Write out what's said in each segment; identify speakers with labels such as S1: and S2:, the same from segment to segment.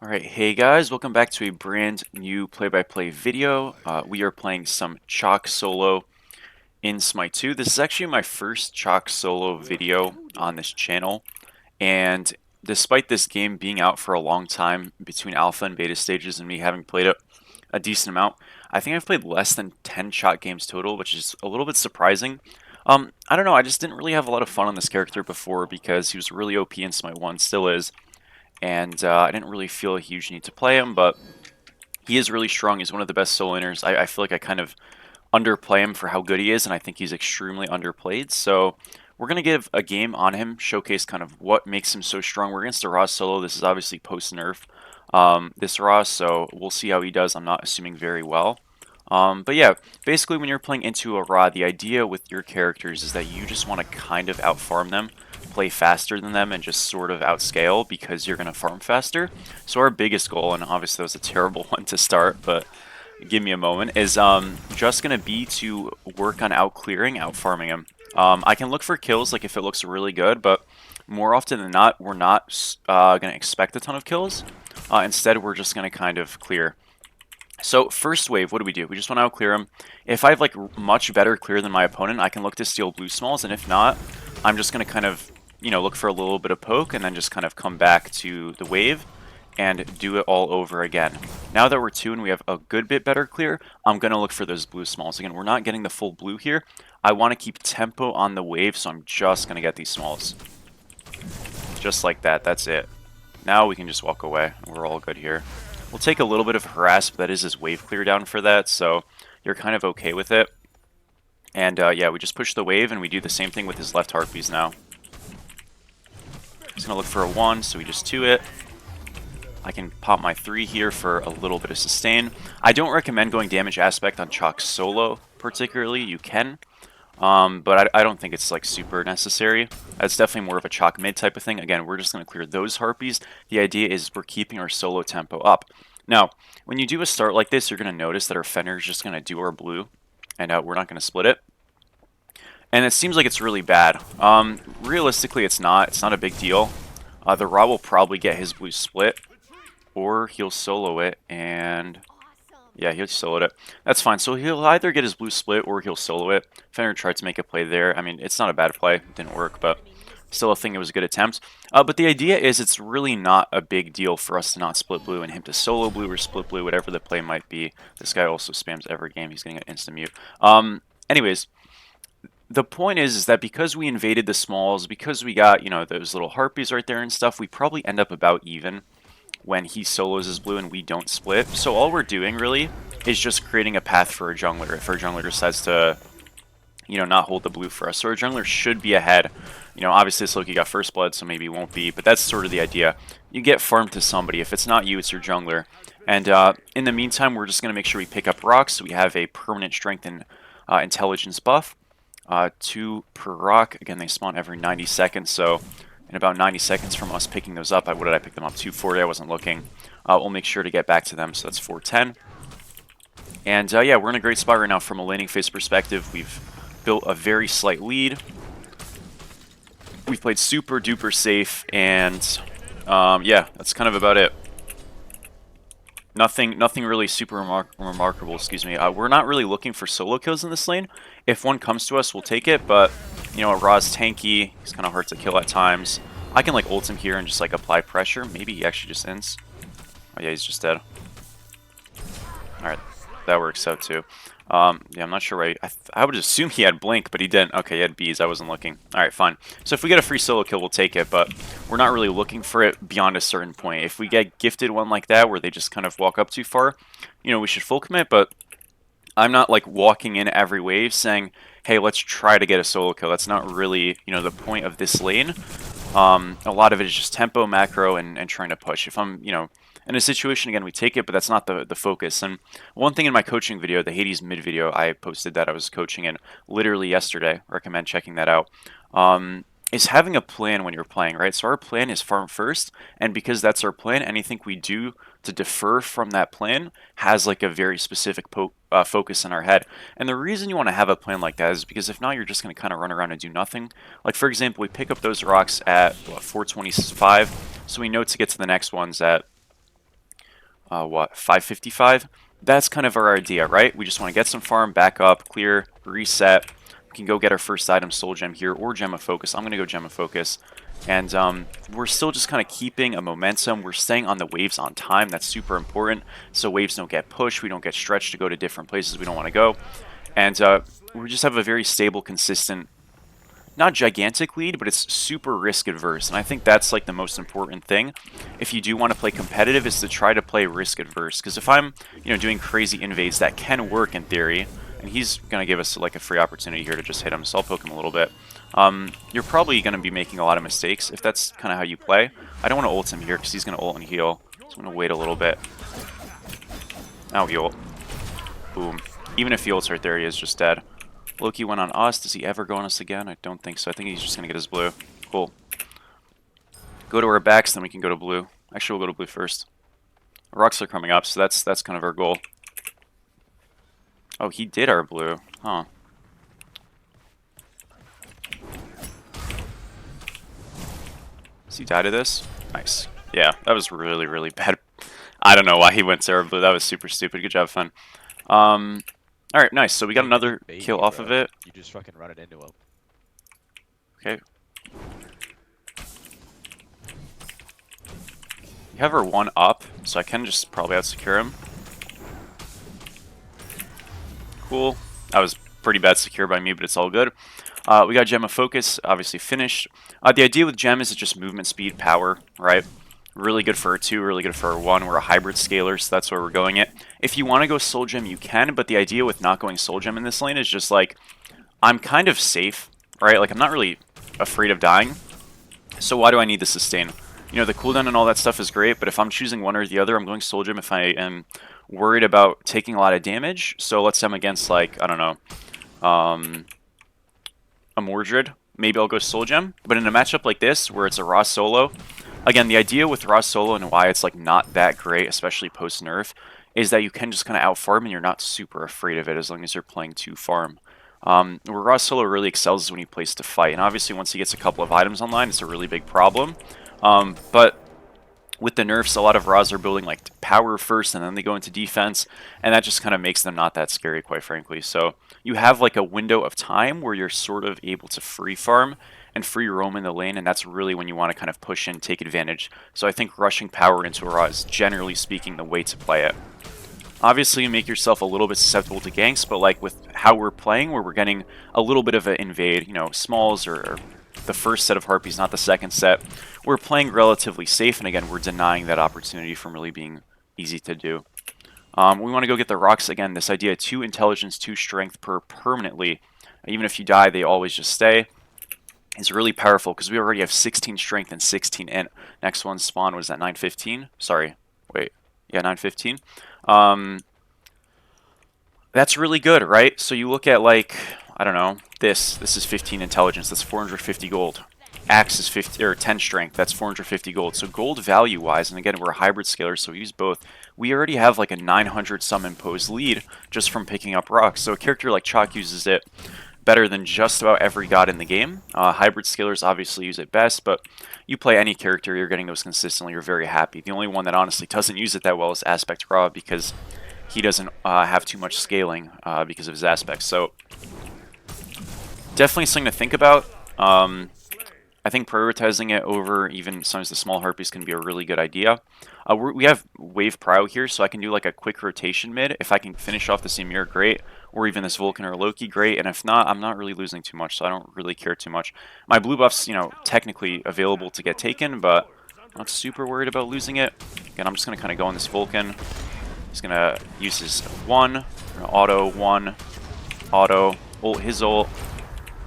S1: Alright, hey guys, welcome back to a brand new play-by-play video. We are playing some Chaac solo in Smite 2. This is actually my first Chaac solo video on this channel, and despite this game being out for a long time between alpha and beta stages and me having played it a decent amount, I think I've played less than 10 Chaac games total, which is a little bit surprising. I don't know, I just didn't really have a lot of fun on this character before because he was really OP in Smite 1, still is. And I didn't really feel a huge need to play him, but he is really strong. He's one of the best solo laners. I feel like I kind of underplay him for how good he is, and I think he's extremely underplayed. So we're going to give a game on him, showcase kind of what makes him so strong. We're against a Raw solo. This is obviously post-nerf, this Raw, so we'll see how he does. I'm not assuming very well. But yeah, basically when you're playing into a Raw, the idea with your characters is that you just want to kind of outfarm them, play faster than them, and just sort of outscale because you're going to farm faster. So our biggest goal, and obviously that was a terrible one to start, but give me a moment, is just going to be to work on out-clearing, out-farming him. I can look for kills like if it looks really good, but more often than not, we're not going to expect a ton of kills. Instead, we're just going to kind of clear. So first wave, what do? We just want to out-clear him. If I have like much better clear than my opponent, I can look to steal blue smalls, and if not, I'm just going to kind of, look for a little bit of poke and then just kind of come back to the wave and do it all over again. Now that we're 2 and we have a good bit better clear, I'm going to look for those blue smalls. Again, we're not getting the full blue here. I want to keep tempo on the wave, so I'm just going to get these smalls. Just like that, that's it. Now we can just walk away. We're all good here. We'll take a little bit of harass, but that is his wave clear down for that, so you're kind of okay with it. And yeah, we just push the wave, and we do the same thing with his left harpies now. He's going to look for a 1, so we just 2 it. I can pop my 3 here for a little bit of sustain. I don't recommend going damage aspect on Chaac solo, particularly. You can, but I don't think it's like super necessary. That's definitely more of a Chaac mid type of thing. Again, we're just going to clear those harpies. The idea is we're keeping our solo tempo up. Now, when you do a start like this, you're going to notice that our Fenrir is just going to do our blue, and we're not going to split it. And it seems like it's really bad. Realistically, it's not. It's not a big deal. The Ra will probably get his blue split, or he'll solo it, and yeah, he'll solo it. That's fine. So he'll either get his blue split or he'll solo it. Fenrir tried to make a play there. I mean, it's not a bad play. It didn't work, but still I think it was a good attempt. But the idea is it's really not a big deal for us to not split blue and him to solo blue or split blue, whatever the play might be. This guy also spams every game. He's getting an instant mute. Anyways, the point is that because we invaded the smalls, because we got, those little harpies right there and stuff, we probably end up about even when he solos his blue and we don't split. So all we're doing really is just creating a path for a jungler if our jungler decides to, not hold the blue for us. So our jungler should be ahead. Obviously this Loki got first blood, so maybe he won't be, but that's sort of the idea. You get farmed to somebody. If it's not you, it's your jungler. And in the meantime, we're just going to make sure we pick up rocks so we have a permanent strength and intelligence buff. 2 per rock. Again, they spawn every 90 seconds, so in about 90 seconds from us picking those up, what did I pick them up? 240, I wasn't looking. We'll make sure to get back to them, so that's 410. And yeah, we're in a great spot right now from a laning phase perspective. We've built a very slight lead. We've played super duper safe, and yeah, that's kind of about it. Nothing really super remarkable, excuse me. We're not really looking for solo kills in this lane. If one comes to us, we'll take it, but, Ra's tanky. He's kind of hard to kill at times. I can, like, ult him here and just, like, apply pressure. Maybe he actually just ends. Oh, yeah, he's just dead. Alright, that works out, too. Yeah, I'm not sure why. I would assume he had Blink, but he didn't. Okay, he had bees. I wasn't looking. Alright, fine. So if we get a free solo kill, we'll take it, but we're not really looking for it beyond a certain point. If we get gifted one like that, where they just kind of walk up too far, we should full commit, but I'm not, like, walking in every wave saying, hey, let's try to get a solo kill. That's not really, the point of this lane. A lot of it is just tempo, macro, and trying to push. If I'm, in a situation, again, we take it, but that's not the focus. And one thing in my coaching video, the Hades mid video, I posted that I was coaching in literally yesterday. Recommend checking that out. Is having a plan when you're playing, right? So our plan is farm first, and because that's our plan, anything we do to defer from that plan has like a very specific focus in our head. And the reason you want to have a plan like that is because if not, you're just going to kind of run around and do nothing. Like, for example, we pick up those rocks at 425, so we know to get to the next ones at what, 555? That's kind of our idea, right? We just want to get some farm, back up, clear, reset. We can go get our first item, Soul Gem here, or Gem of Focus. I'm going to go Gem of Focus. And we're still just kind of keeping a momentum. We're staying on the waves on time. That's super important. So waves don't get pushed. We don't get stretched to go to different places we don't want to go. And we just have a very stable, consistent, not gigantic lead, but it's super risk adverse. And I think that's like the most important thing if you do want to play competitive, is to try to play risk adverse. Because if I'm, doing crazy invades, that can work in theory, and he's going to give us like a free opportunity here to just hit him, so I'll poke him a little bit. You're probably going to be making a lot of mistakes if that's kind of how you play. I don't want to ult him here because he's going to ult and heal, so I'm going to wait a little bit. Now he ult. Boom. Even if he ults right there, he is just dead. Loki went on us. Does he ever go on us again? I don't think so. I think he's just going to get his blue. Cool. Go to our backs, then we can go to blue. Actually, we'll go to blue first. Rocks are coming up, so that's kind of our goal. Oh, he did our blue. Huh. Does he die to this? Nice. Yeah, that was really, really bad. I don't know why he went to our blue. That was super stupid. Good job, Fun. Alright, nice. So we got another kill off of it.
S2: You just fucking run it into him.
S1: Okay. We have our one up, so I can just probably out-secure him. Cool. That was pretty bad secure by me, but it's all good. We got Gem of Focus, obviously finished. The idea with Gem is it's just movement speed, power, right? Really good for a 2, really good for a 1. We're a hybrid scaler, so that's where we're going it. If you want to go Soul Gem, you can, but the idea with not going Soul Gem in this lane is just like, I'm kind of safe, right? Like, I'm not really afraid of dying, so why do I need the sustain? The cooldown and all that stuff is great, but if I'm choosing one or the other, I'm going Soul Gem if I am worried about taking a lot of damage. So let's say I'm against, like, I don't know, a Mordred. Maybe I'll go Soul Gem, but in a matchup like this, where it's a raw solo, again, the idea with raw solo and why it's like not that great, especially post-nerf, is that you can just kind of out-farm and you're not super afraid of it as long as you're playing to farm. Where raw solo really excels is when he plays to fight, and obviously once he gets a couple of items online, it's a really big problem. But with the nerfs, a lot of Raws are building like power first and then they go into defense, and that just kind of makes them not that scary, quite frankly. So you have like a window of time where you're sort of able to free farm and free roam in the lane, and that's really when you want to kind of push in, take advantage. So I think rushing power into a Raw is, generally speaking, the way to play it. Obviously, you make yourself a little bit susceptible to ganks, but like with how we're playing, where we're getting a little bit of an invade, smalls or the first set of Harpies, not the second set, we're playing relatively safe, and again, we're denying that opportunity from really being easy to do. We want to go get the rocks. Again, this idea, 2 intelligence, 2 strength per permanently. Even if you die, they always just stay. It's really powerful because we already have 16 strength and 16 int. Next one spawn was at 915. Sorry, wait. Yeah, 915. That's really good, right? So you look at, like, I don't know, this is 15 intelligence, that's 450 gold. Axe is 50 or 10 strength, that's 450 gold. So gold value wise, and again, we're a hybrid scaler, so we use both. We already have like a 900 some imposed lead just from picking up rocks. So a character like Chaac uses it better than just about every god in the game. Hybrid scalers obviously use it best, but you play any character, you're getting those consistently, you're very happy. The only one that honestly doesn't use it that well is Aspect Ra, because he doesn't have too much scaling because of his aspects. So definitely something to think about. I think prioritizing it over even sometimes the small harpies can be a really good idea. We have wave prow here, so I can do like a quick rotation mid. If I can finish off this Ymir, great. Or even this Vulcan or Loki, great. And if not, I'm not really losing too much, so I don't really care too much. My blue buff's, technically available to get taken, but I'm not super worried about losing it. Again, I'm just going to kind of go on this Vulcan. He's going to use his 1, auto, 1, auto, ult his ult,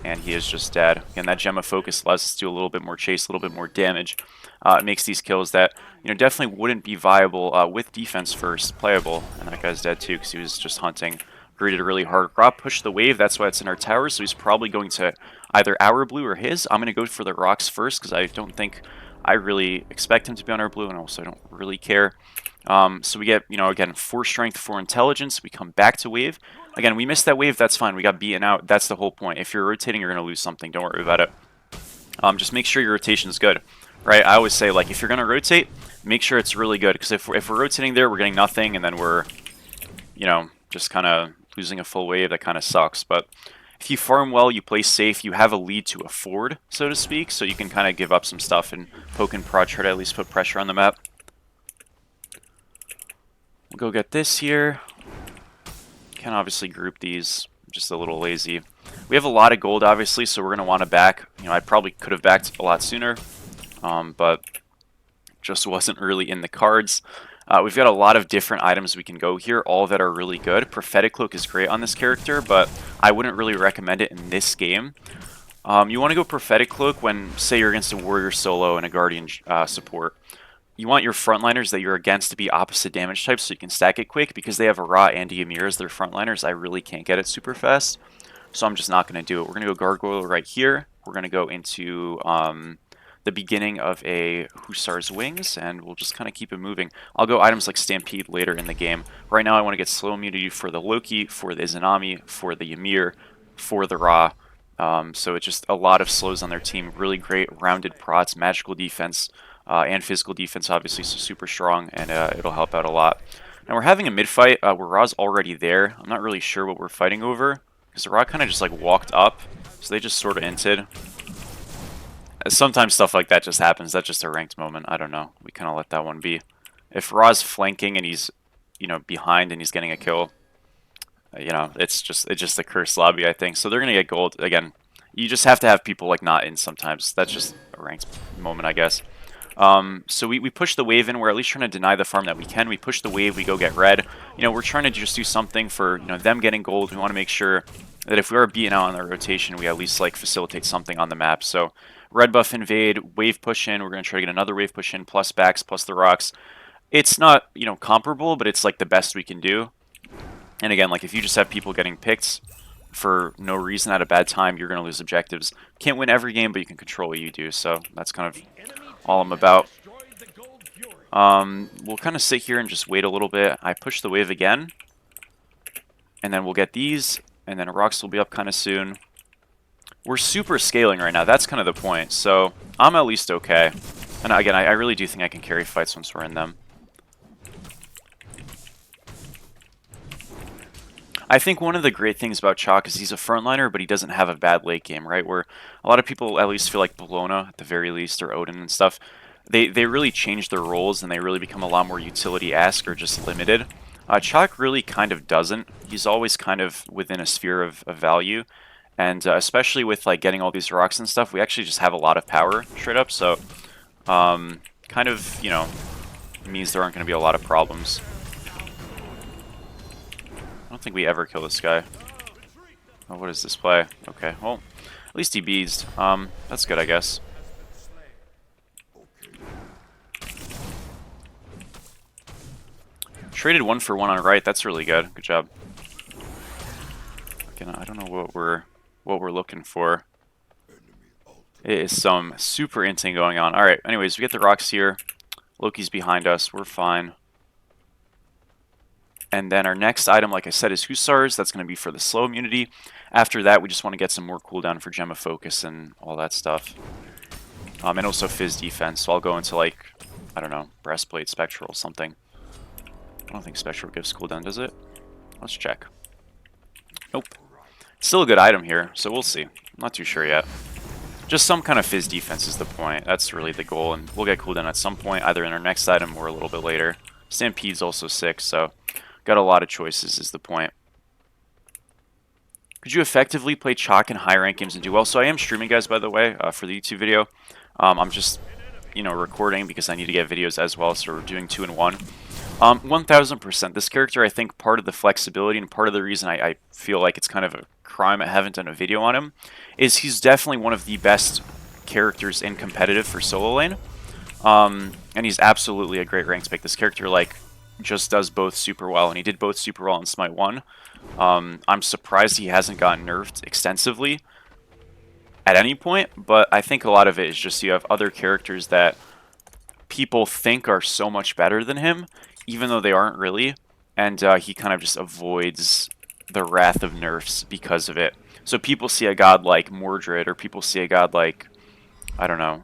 S1: and he is just dead. Again, that Gem of Focus allows us to do a little bit more chase, a little bit more damage. It makes these kills that, definitely wouldn't be viable with defense first playable. And that guy's dead too because he was just hunting. Greeted really hard. Rob pushed the wave, that's why it's in our tower, so he's probably going to either our blue or his. I'm going to go for the rocks first because I don't think I really expect him to be on our blue, and also I don't really care. So we get, again, 4 strength, 4 intelligence. We come back to wave. Again, we missed that wave, that's fine. We got beaten out. That's the whole point. If you're rotating, you're going to lose something. Don't worry about it. Just make sure your rotation is good, right? I always say, like, if you're going to rotate, make sure it's really good, because if we're rotating there, we're getting nothing, and then we're, you know, just kind of losing a full wave. That kind of sucks. But if you farm well, you play safe, you have a lead to afford, so to speak, so you can kind of give up some stuff and poke and prod, try to at least put pressure on the map. We'll go get this here. Can obviously group these, just a little lazy. We have a lot of gold, obviously, so we're going to want to back. You know, I probably could have backed a lot sooner, but just wasn't really in the cards. We've got a lot of different items we can go here, all that are really good. Prophetic Cloak is great on this character, but I wouldn't really recommend it in this game. You want to go Prophetic Cloak when, say, you're against a Warrior solo and a Guardian support. You want your frontliners that you're against to be opposite damage types so you can stack it quick, because they have a Ra and Ymir as their frontliners. I really can't get it super fast, so I'm just not going to do it. We're going to go Gargoyle right here. We're going to go into the beginning of a Hussar's Wings, and we'll just kind of keep it moving. I'll go items like Stampede later in the game. Right now I want to get slow immunity for the Loki, for the Izanami, for the Ymir, for the Ra. So it's just a lot of slows on their team. Really great rounded prots, magical defense, and physical defense, obviously, so super strong, and it'll help out a lot. And we're having a mid-fight where Ra's already there. I'm not really sure what we're fighting over, because the Ra kind of just like walked up, so they just sort of inted. Sometimes stuff like that just happens. That's just a ranked moment. I don't know. We kind of let that one be. If Ra's flanking and he's, you know, behind and he's getting a kill, you know, it's just a cursed lobby, I think. So they're gonna get gold again. You just have to have people like not in sometimes. That's just a ranked moment, I guess. So we push the wave in. We're at least trying to deny the farm that we can. We push the wave. We go get red. You know, we're trying to just do something for, you know, them getting gold. We want to make sure that if we are beaten out on the rotation, we at least like facilitate something on the map. So red buff invade, wave push in. We're going to try to get another wave push in, plus backs, plus the rocks. It's not, you know, comparable, but it's like the best we can do. And again, like if you just have people getting picked for no reason at a bad time, you're going to lose objectives. Can't win every game, but you can control what you do. So that's kind of all I'm about. We'll kind of sit here and just wait a little bit. I push the wave again, and then we'll get these, and then rocks will be up kind of soon. We're super scaling right now. That's kind of the point. So I'm at least okay. And again, I really do think I can carry fights once we're in them. I think one of the great things about Chaac is he's a frontliner, but he doesn't have a bad late game, right? Where a lot of people at least feel like Bologna, at the very least, or Odin and stuff, they really change their roles and they really become a lot more utility-esque or just limited. Chaac really kind of doesn't. He's always kind of within a sphere of value. And especially with like getting all these rocks and stuff, we actually just have a lot of power straight up. So kind of, you know, means there aren't going to be a lot of problems. I don't think we ever kill this guy. Oh, what is this play? Okay, well, at least he beezed. That's good, I guess. Traded 1 for 1 on right. That's really good. Good job. Again, I don't know what we're looking for. It is some super inting going on. All right. Anyways, we get the rocks here. Loki's behind us. We're fine. And then our next item, like I said, is Hussars. That's going to be for the slow immunity. After that, we just want to get some more cooldown for Gem of Focus and all that stuff. And also Fizz defense. So I'll go into, like, I don't know, Breastplate, Spectral, something. I don't think Spectral gives cooldown, does it? Let's check. Nope. Still a good item here, so we'll see. I'm not too sure yet. Just some kind of Fizz defense is the point. That's really the goal, and we'll get cooldown at some point, either in our next item or a little bit later. Stampede's also 6, so got a lot of choices is the point. Could you effectively play Chaac in high rank games and do well? So I am streaming, guys, by the way, for the YouTube video. I'm just, you know, recording because I need to get videos as well, so we're doing 2 in 1. 1000%. This character, I think, part of the flexibility and part of the reason I feel like it's kind of a crime I haven't done a video on him is he's definitely one of the best characters in competitive for solo lane. And he's absolutely a great ranked pick. This character, like, just does both super well, and he did both super well in Smite 1. I'm surprised he hasn't gotten nerfed extensively at any point, but I think a lot of it is just you have other characters that people think are so much better than him, even though they aren't really, and he kind of just avoids the wrath of nerfs because of it. So people see a god like Mordred, or people see a god like, I don't know,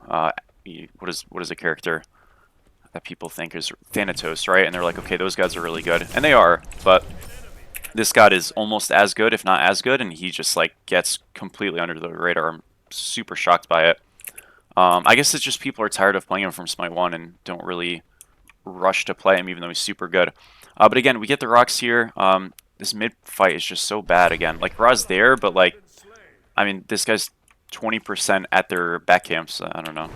S1: what is a character? that people think is Thanatos, right? And they're like, okay, those guys are really good. And they are, but this god is almost as good, if not as good, and he just like gets completely under the radar. I'm super shocked by it. I guess it's just people are tired of playing him from Smite 1 and don't really rush to play him, even though he's super good. But again, we get the rocks here. This mid fight is just so bad again. Like, Ra's there, but like, I mean, this guy's 20% at their back camps. I don't know.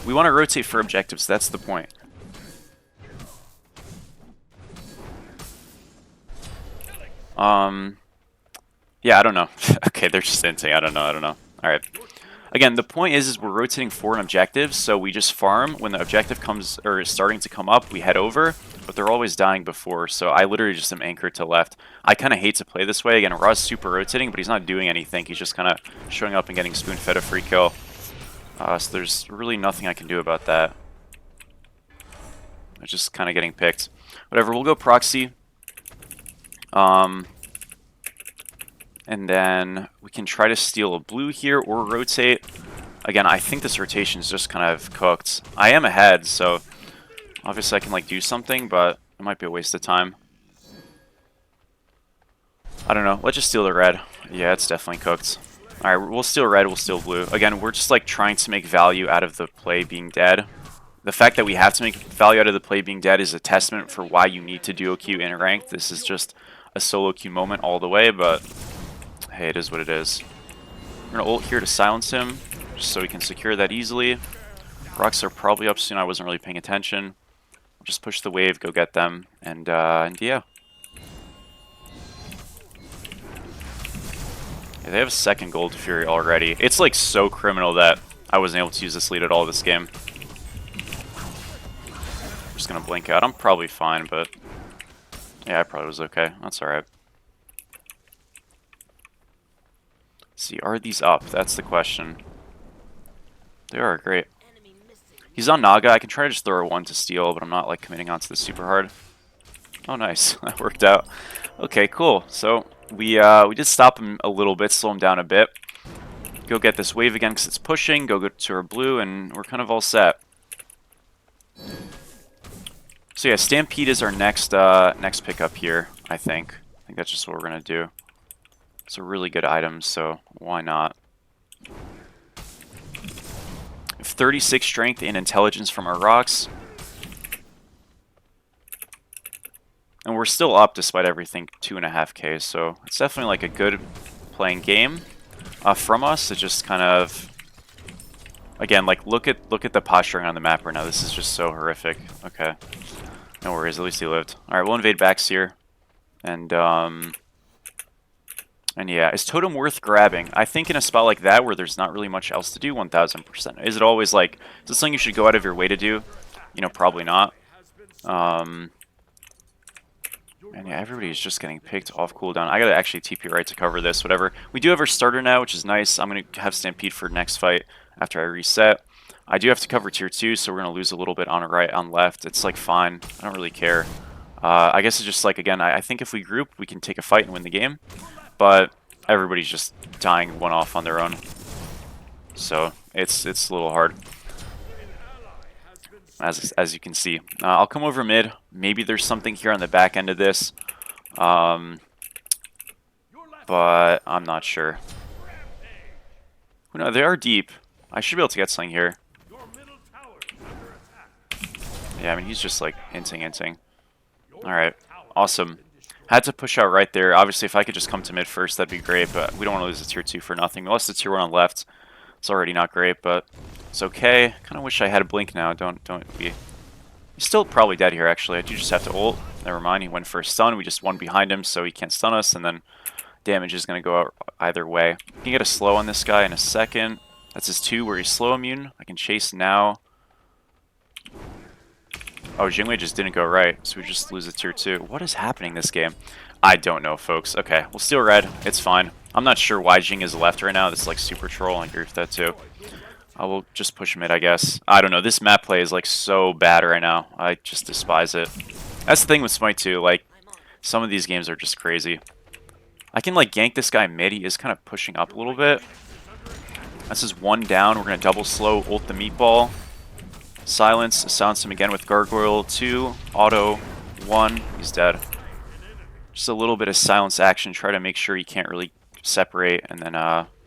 S1: We want to rotate for objectives. That's the point. Yeah, I don't know. Okay, they're just inting. I don't know. All right. Again, the point is we're rotating for an objective, so we just farm. When the objective comes or is starting to come up, we head over, but they're always dying before, so I literally just am anchored to left. I kind of hate to play this way. Again, Ra's super rotating, but he's not doing anything. He's just kind of showing up and getting spoon-fed a free kill. So there's really nothing I can do about that. It's just kind of getting picked. Whatever, we'll go proxy. And then we can try to steal a blue here or rotate. Again, I think this rotation is just kind of cooked. I am ahead, so obviously I can like do something, but it might be a waste of time. I don't know. Let's just steal the red. Yeah, it's definitely cooked. All right, we'll steal red, we'll steal blue. Again, we're just like trying to make value out of the play being dead. The fact that we have to make value out of the play being dead is a testament for why you need to duo queue in ranked. This is just a solo queue moment all the way, but hey, it is what it is. We're going to ult here to silence him, just so we can secure that easily. Rocks are probably up soon. I wasn't really paying attention. We'll just push the wave, go get them, and yeah. They have a second Gold Fury already. It's like so criminal that I wasn't able to use this lead at all this game. I'm just going to blink out. I'm probably fine, but yeah, I probably was okay. That's alright. See, are these up? That's the question. They are, great. He's on Naga. I can try to just throw one to steal, but I'm not like committing onto this super hard. Oh, nice. That worked out. Okay, cool. So we did stop him a little bit, slow him down a bit. Go get this wave again because it's pushing. Go to our blue, and we're kind of all set. So yeah, Stampede is our next next pickup here. I think that's just what we're gonna do. It's a really good item, so why not? 36 strength and intelligence from our rocks. And we're still up despite everything, 2.5k, so it's definitely like a good playing game from us. It just kind of, again, like look at the posturing on the map right now. This is just so horrific. Okay, no worries, at least he lived. Alright, we'll invade backs here. And yeah, is Totem worth grabbing? I think in a spot like that where there's not really much else to do, 1000%. Is it always like, is this something you should go out of your way to do? You know, probably not. And yeah, everybody's just getting picked off cooldown. I gotta actually TP right to cover this, whatever. We do have our starter now, which is nice. I'm gonna have Stampede for next fight after I reset. I do have to cover tier 2, so we're gonna lose a little bit on right, on left. It's like fine. I don't really care. I guess it's just like, again, I think if we group, we can take a fight and win the game. But everybody's just dying one off on their own. So it's a little hard. As you can see. I'll come over mid. Maybe there's something here on the back end of this. But I'm not sure. No, they are deep. I should be able to get something here. Yeah, I mean, he's just like hinting. Alright, awesome. Had to push out right there. Obviously, if I could just come to mid first, that'd be great, but we don't want to lose the tier 2 for nothing. We lost the tier 1 on left. It's already not great, but it's okay. Kind of wish I had a blink now. Don't be. He's still probably dead here, actually. I do just have to ult. Never mind, he went for a stun. We just won behind him, so he can't stun us, and then damage is going to go out either way. You can get a slow on this guy in a second. That's his 2 where he's slow immune. I can chase now. Oh, Jingwei just didn't go right, so we just lose the tier 2. What is happening this game? I don't know, folks. Okay, we'll steal red. It's fine. I'm not sure why Jing is left right now. This is like super troll. I agree with that too. I will just push mid, I guess. I don't know. This map play is like so bad right now. I just despise it. That's the thing with Smite 2. Like, some of these games are just crazy. I can like gank this guy mid. He is kind of pushing up a little bit. This is 1 down. We're going to double slow, ult the meatball. Silence him again with Gargoyle 2, Auto 1, he's dead. Just a little bit of silence action, try to make sure he can't really separate, and then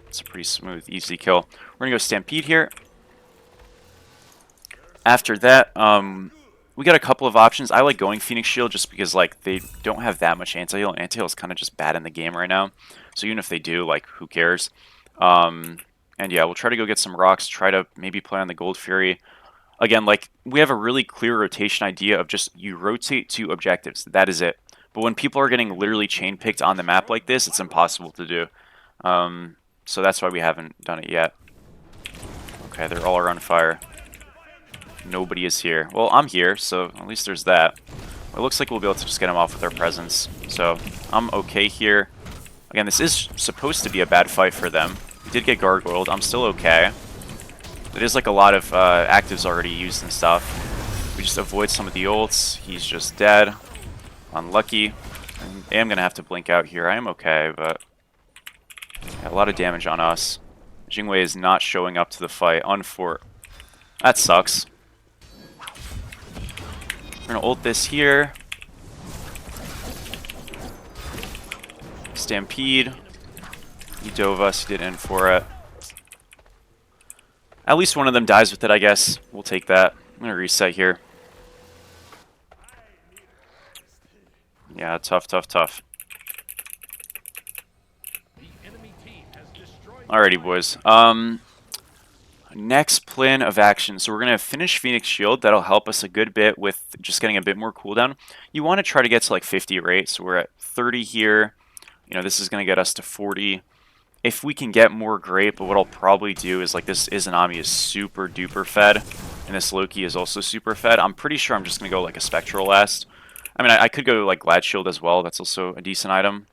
S1: it's a pretty smooth, easy kill. We're gonna go Stampede here. After that, we got a couple of options. I like going Phoenix Shield just because like they don't have that much anti-heal, and anti-heal is kind of just bad in the game right now. So even if they do, like, who cares? And yeah, we'll try to go get some rocks, try to maybe play on the Gold Fury. Again, like, we have a really clear rotation idea of just you rotate to objectives. That is it. But when people are getting literally chain picked on the map like this, it's impossible to do. So that's why we haven't done it yet. Okay, they're all around fire. Nobody is here. Well, I'm here, so at least there's that. It looks like we'll be able to just get them off with our presence. So I'm okay here. Again, this is supposed to be a bad fight for them. We did get gargoyled. I'm still okay. It is like a lot of actives already used and stuff. We just avoid some of the ults. He's just dead. Unlucky. I am going to have to blink out here. I am okay, but yeah, a lot of damage on us. Jingwei is not showing up to the fight. That sucks. We're going to ult this here. Stampede. He dove us. He did in for it. At least one of them dies with it, I guess. We'll take that. I'm going to reset here. Yeah, tough. Alrighty, boys. Next plan of action. So we're going to finish Phoenix Shield. That'll help us a good bit with just getting a bit more cooldown. You want to try to get to like 50 rate. So we're at 30 here. You know, this is going to get us to 40. If we can get more, great, but what I'll probably do is, like, this Izanami is super duper fed, and this Loki is also super fed. I'm pretty sure I'm just going to go, like, a Spectral last. I mean, I could go, like, Glad Shield as well. That's also a decent item.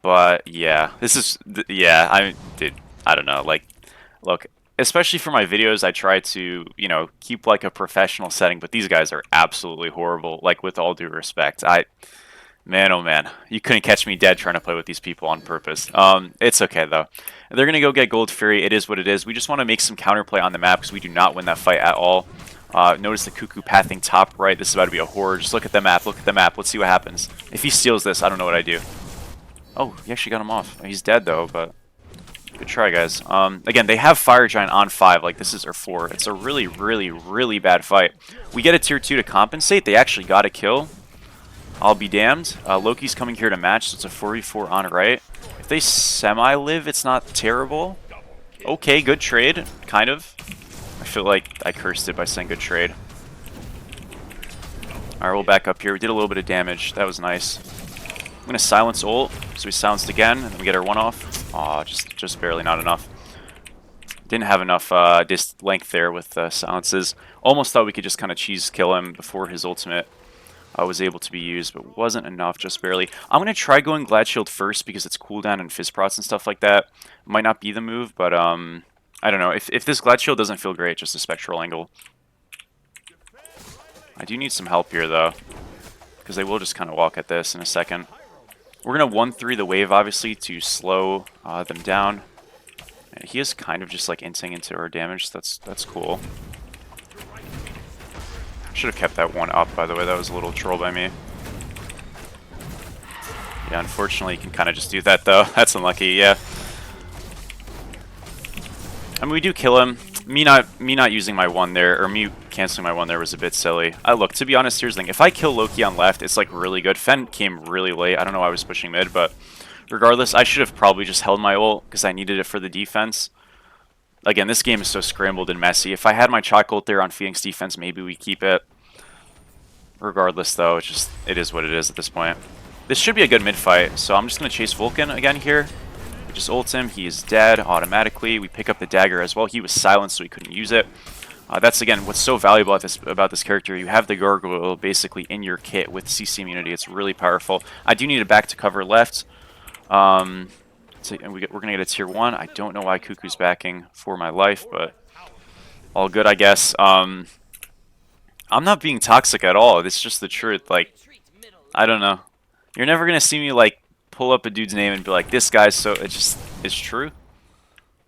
S1: But, yeah. Yeah, I don't know. Like, look, especially for my videos, I try to, you know, keep, like, a professional setting, but these guys are absolutely horrible, like, with all due respect. Man, oh man, you couldn't catch me dead trying to play with these people on purpose. It's okay, though. They're going to go get Gold Fury. It is what it is. We just want to make some counterplay on the map because we do not win that fight at all. Notice the Cuckoo pathing top right. This is about to be a horror. Just look at the map. Look at the map. Let's see what happens. If he steals this, I don't know what I do. Oh, he actually got him off. He's dead, though, but good try, guys. Again, they have Fire Giant on 5. Like, this is our 4. It's a really, really, really bad fight. We get a tier 2 to compensate. They actually got a kill. I'll be damned. Loki's coming here to match, so it's a 4v4 on right. If they semi-live, it's not terrible. Okay, good trade, kind of. I feel like I cursed it by saying good trade. Alright, we'll back up here. We did a little bit of damage. That was nice. I'm going to silence ult, so we silenced again, and then we get our 1 off. Aw, just barely not enough. Didn't have enough length there with silences. Almost thought we could just kind of cheese kill him before his ultimate was able to be used, but wasn't enough, just barely. I'm going to try going Glad Shield first because it's cooldown and Fizzprots and stuff like that. Might not be the move, but I don't know. If this Glad Shield doesn't feel great, just a Spectral angle. I do need some help here, though, because they will just kind of walk at this in a second. We're going to 1-3 the wave, obviously, to slow them down. And he is kind of just like inting into our damage, so that's cool. Should have kept that 1 up, by the way. That was a little troll by me. Yeah, unfortunately, you can kind of just do that, though. That's unlucky, yeah. I mean, we do kill him. Me not using my 1 there, or me canceling my 1 there was a bit silly. Look, to be honest, here's the thing. If I kill Loki on left, it's, like, really good. Fen came really late. I don't know why I was pushing mid, but regardless, I should have probably just held my ult, because I needed it for the defense. Again, this game is so scrambled and messy. If I had my Chaac ult there on Phoenix defense, maybe we keep it. Regardless, though, it is what it is at this point. This should be a good mid-fight, so I'm just going to chase Vulcan again here. We just ult him. He is dead automatically. We pick up the dagger as well. He was silenced, so he couldn't use it. That's, again, what's so valuable about this character. You have the Gargoyle basically in your kit with CC immunity. It's really powerful. I do need a back to cover left. So we're going to get a tier 1. I don't know why Cuckoo's backing for my life, but all good, I guess. I'm not being toxic at all. It's just the truth. Like, I don't know. You're never going to see me, like, pull up a dude's name and be like, this guy's so... It's true.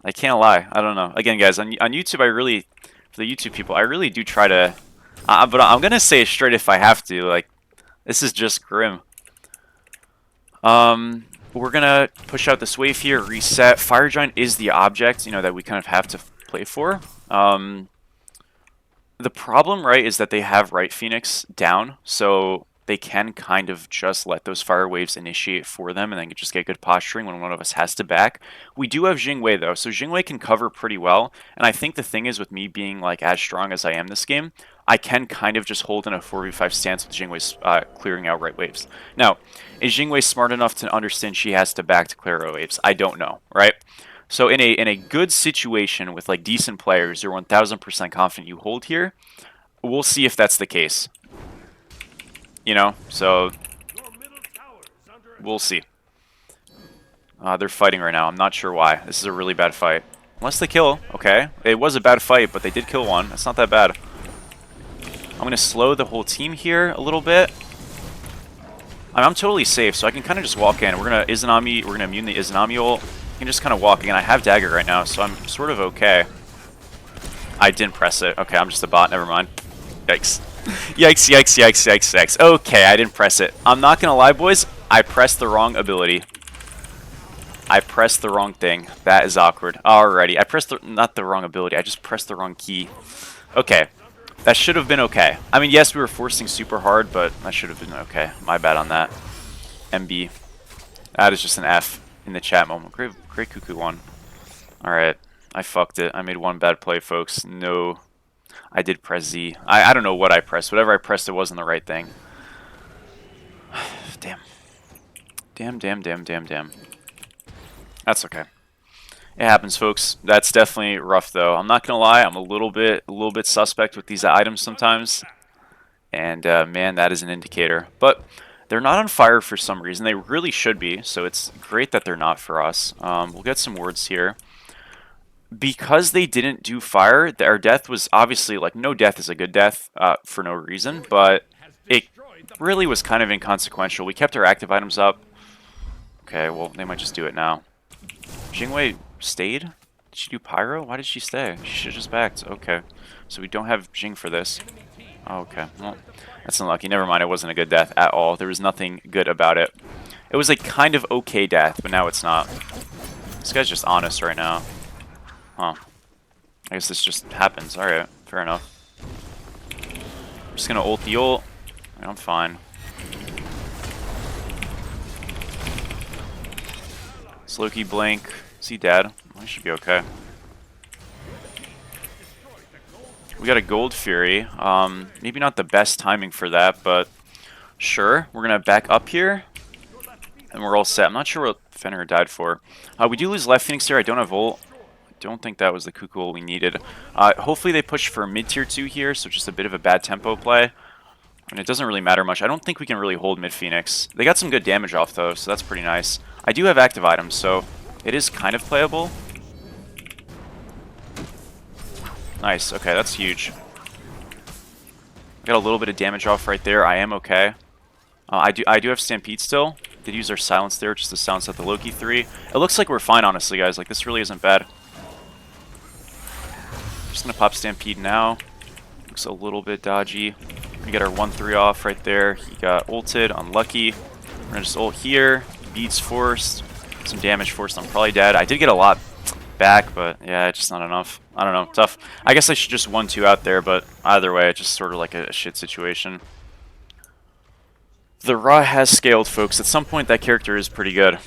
S1: I can't lie. I don't know. Again, guys, on YouTube, I really for the YouTube people, I really do try to... but I'm going to say it straight if I have to. Like, this is just grim. We're going to push out this wave here, reset. Fire Giant is the object, you know, that we kind of have to play for. The problem, right, is that they have Right Phoenix down, so they can kind of just let those fire waves initiate for them and then just get good posturing when one of us has to back. We do have Jingwei, though, so Jingwei can cover pretty well, and I think the thing is with me being like as strong as I am this game, I can kind of just hold in a 4v5 stance with Jingwei's clearing out right waves. Now, is Jingwei smart enough to understand she has to back to clear right waves? I don't know, right? So in a good situation with like decent players, you're 1000% confident you hold here. We'll see if that's the case. You know, so we'll see. They're fighting right now. I'm not sure why. This is a really bad fight. Unless they kill. Okay. It was a bad fight, but they did kill one. That's not that bad. I'm going to slow the whole team here a little bit. I'm totally safe, so I can kind of just walk in. We're going to Izanami. We're going to immune the Izanami ult. I can just kind of walk in. I have dagger right now, so I'm sort of okay. I didn't press it. Okay, I'm just a bot. Never mind. Yikes. Yikes, yikes, yikes, yikes, yikes. Okay, I didn't press it. I'm not going to lie, boys. I pressed the wrong ability. I pressed the wrong thing. That is awkward. Alrighty. I pressed not the wrong ability. I just pressed the wrong key. Okay. That should have been okay. I mean, yes, we were forcing super hard, but that should have been okay. My bad on that. MB. That is just an F in the chat moment. Great Cuckoo one. Alright. I fucked it. I made one bad play, folks. No. I did press Z. I don't know what I pressed. Whatever I pressed, it wasn't the right thing. Damn. Damn, damn, damn, damn, damn. That's okay. It happens, folks. That's definitely rough, though. I'm not gonna lie. I'm a little bit suspect with these items sometimes. And, man, that is an indicator. But they're not on fire for some reason. They really should be, so it's great that they're not for us. We'll get some words here. Because they didn't do fire, our death was obviously, like, no death is a good death for no reason, but it really was kind of inconsequential. We kept our active items up. Okay, well, they might just do it now. Jingwei stayed? Did she do pyro? Why did she stay? She should have just backed. Okay, so we don't have Jing for this. Oh, okay, well, that's unlucky. Never mind, it wasn't a good death at all. There was nothing good about it. It was a kind of okay death, but now it's not. This guy's just honest right now. Huh. I guess this just happens. Alright, fair enough. I'm just gonna ult the ult. I'm fine. Slowkey blink. Is he dead? I should be okay. We got a Gold Fury. Maybe not the best timing for that, but sure. We're gonna back up here. And we're all set. I'm not sure what Fenrir died for. We do lose left Phoenix here. I don't have ult. Don't think that was the Kukul we needed. Hopefully they push for mid-tier 2 here, so just a bit of a bad tempo play. And it doesn't really matter much. I don't think we can really hold mid-Phoenix. They got some good damage off, though, so that's pretty nice. I do have active items, so it is kind of playable. Nice. Okay, that's huge. Got a little bit of damage off right there. I am okay. I do have Stampede still. Did use our silence there just to silence out the Loki 3. It looks like we're fine, honestly, guys. Like, this really isn't bad. Just gonna pop Stampede now. Looks a little bit dodgy. We got our 1-3 off right there. He got ulted, unlucky. We're gonna just ult here. Beats forced. Some damage forced. I'm probably dead. I did get a lot back, but yeah, just not enough. I don't know. Tough. I guess I should just 1-2 out there, but either way, it's just sort of like a shit situation. The Ra has scaled, folks. At some point, that character is pretty good.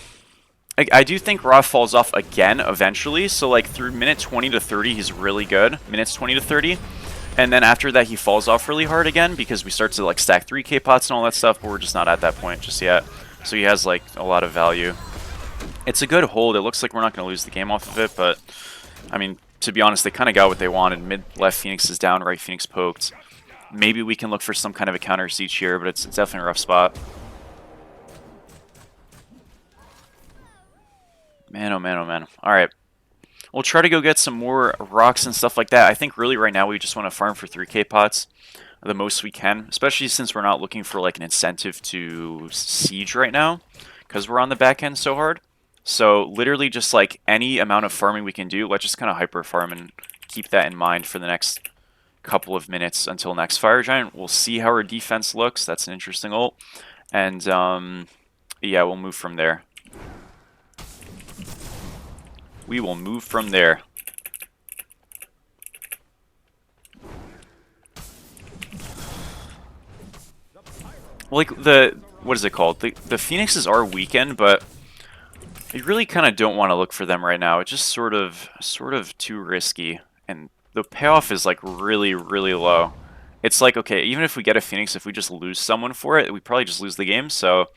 S1: I do think Ra falls off again eventually, so like through minute 20 to 30 he's really good, minutes 20 to 30, and then after that he falls off really hard again because we start to like stack 3k pots and all that stuff, but we're just not at that point just yet. So he has like a lot of value. It's a good hold. It looks like we're not going to lose the game off of it, but I mean, to be honest, they kind of got what they wanted. Mid left Phoenix is down, right Phoenix poked. Maybe we can look for some kind of a counter siege here, but it's definitely a rough spot. Man, oh man, oh man. Alright. We'll try to go get some more rocks and stuff like that. I think really right now we just want to farm for 3k pots the most we can, especially since we're not looking for like an incentive to siege right now because we're on the back end so hard. So literally just like any amount of farming we can do, let's just kind of hyper farm and keep that in mind for the next couple of minutes until next Fire Giant. We'll see how our defense looks. That's an interesting ult. And yeah, we'll move from there. We will move from there. Like what is it called? The Phoenixes are weakened, but you really kind of don't want to look for them right now. It's just sort of too risky, and the payoff is like really low. It's like, okay, even if we get a Phoenix, if we just lose someone for it, we probably just lose the game. So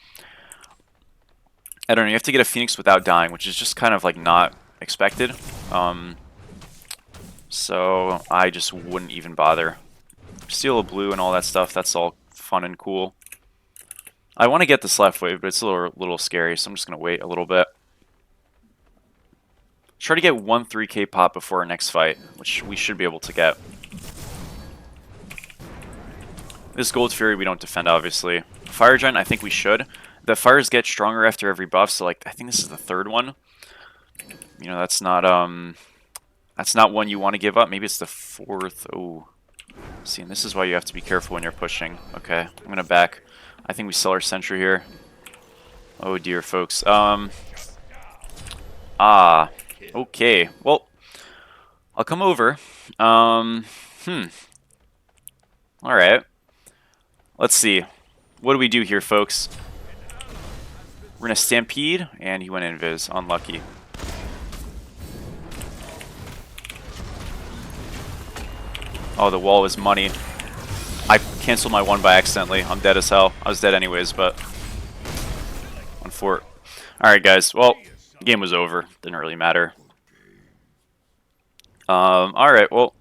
S1: I don't know. You have to get a Phoenix without dying, which is just kind of like not expected. So I just wouldn't even bother. Steal a blue and all that stuff. That's all fun and cool. I want to get this left wave, but it's a little scary, so I'm just gonna wait a little bit. Try to get one 3k pop before our next fight, which we should be able to get. This Gold Fury we don't defend, obviously. Fire Giant, I think we should. The fires get stronger after every buff, so like I think this is the third one. You know, that's not one you want to give up. Maybe it's the fourth. Oh, see, and this is why you have to be careful when you're pushing. Okay, I'm gonna back. I think we sell our sentry here. Oh dear, folks. Okay. Well, I'll come over. Alright. Let's see. What do we do here, folks? We're gonna Stampede, and he went invis. Unlucky. Oh, the wall was money. I canceled my one by accidentally. I'm dead as hell. I was dead anyways, but... on fort. Alright, guys. Well, the game was over. Didn't really matter. Alright, well...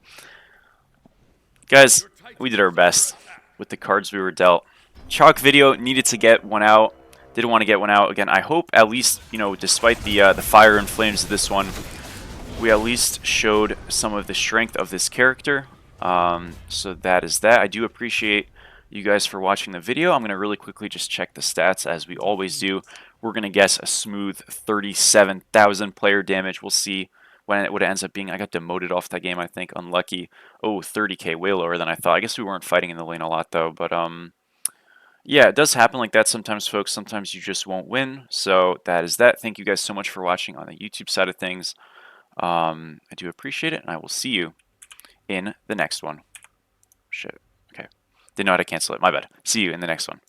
S1: guys, we did our best with the cards we were dealt. Chaac video needed to get one out. Didn't want to get one out. Again, I hope at least, you know, despite the fire and flames of this one, we at least showed some of the strength of this character. So that is that. I do appreciate you guys for watching the video. I'm going to really quickly just check the stats as we always do. We're going to guess a smooth 37,000 player damage. We'll see what it ends up being. I got demoted off that game, I think. Unlucky. Oh, 30k, way lower than I thought. I guess we weren't fighting in the lane a lot, though. But, yeah, it does happen like that sometimes, folks. Sometimes you just won't win. So that is that. Thank you guys so much for watching on the YouTube side of things. I do appreciate it, and I will see you in the next one. Shit. Okay. Didn't know how to cancel it. My bad. See you in the next one.